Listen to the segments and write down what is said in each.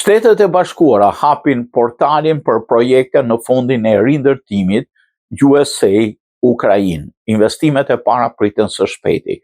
Shtetet e Bashkuara hapin portalin për projekte në fondin e rindërtimit USA Ukrainë. Investimet e para priten së shpejti.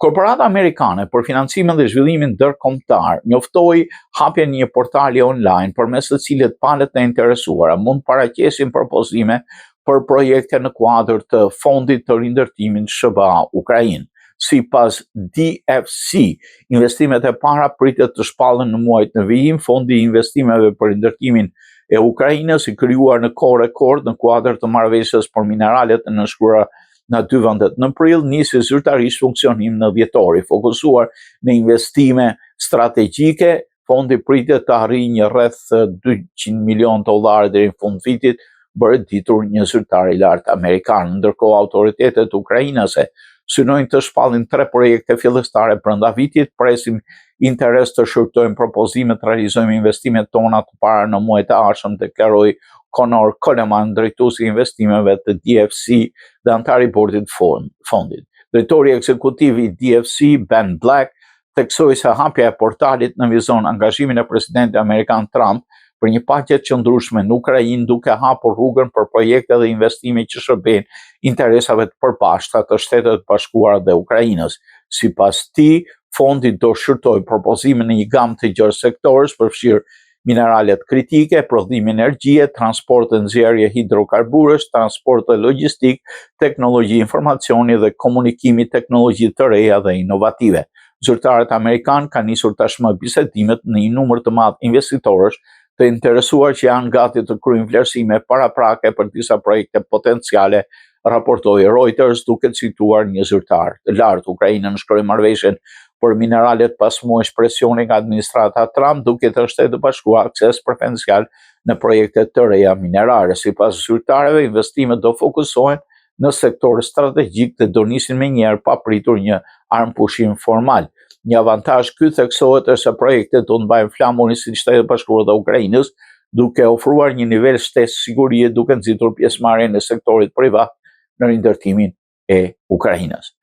Korporata amerikane për financimin dhe zhvillimin ndërkombëtar njoftoi hapjen e një portali online përmes të cilit palët e interesuara mund paraqesin propozime për projekte në kuadër të fondit të rindërtimit SBA Ukrainë. Sipas DFC, investimet e para pritet të shpallen në muajt në vijim. Fondi i investimeve për rindërtimin e Ukrainës i krijuar në kohë rekord në kuadër të marrëveshjes për mineralet e nënshkruara në 2 vendet në prill, nisi zyrtarisht funksionim në dhjetor, fokusuar në investime strategjike. Fondi pritet të arrijë një rreth $200 milion deri në fund vitit, bërë ditur një zyrtar i lartë amerikan. Ndërkohë autoritetet ukrainase synojnë të shpallin 3 projekte fillestare brenda vitit. Presim interes të shërtojmë propozimet të realizojmë investimet tona të para në muajt e ardhshëm, deklaroi Conor Coleman, drejtuesi i investimeve të DFC dhe antari i bordit fondit. Drejtori ekzekutiv i DFC, Ben Black, theksoi se hapja e portalit nënvizon angazhimin e presidentit amerikan Trump për një paqe të qëndrueshme në Ukrainë, duke hapur rrugën për projekte dhe investime që shërbejnë interesave të përbashkëta të Shtetet e Bashkuara dhe Ukrainës. Sipas tij, fondi do shërtojë propozime në një gamë të gjerë sektorësh, përfshirë mineralet kritike, prodhim energjie, transport dhe nxjerrje hidrokarburësh, transport dhe logjistik, teknologji informacioni dhe komunikimi, teknologji të reja dhe inovative. Zyrtarët amerikanë kanë nisur tashmë bisedimet në një numër të madh investitorësh të interesuar që janë gati të kryejnë vlerësime paraprake për disa projekte potenciale, raportoi Reuters duke cituar një zyrtar të lartë. Ukraina nënshkroi marrëveshjen për mineralet pas muajsh presioni nga administrata Trump, duke të Shtetet e Bashkuara akses preferencial në projekte të reja minerare. Sipas zyrtarëve, investimet do fokusohen në sektor strategjik dhe do nisin menjëherë pa pritur një armpushim formal. Një avantazh ky theksohet është se projektet do të mbajnë flamurin si Shtetet e Bashkuara dhe Ukrainës, duke ofruar një nivel shtesë sigurie duke nxitur pjesëmarrjen e sektorit privat në rindërtimin e Ukrainës.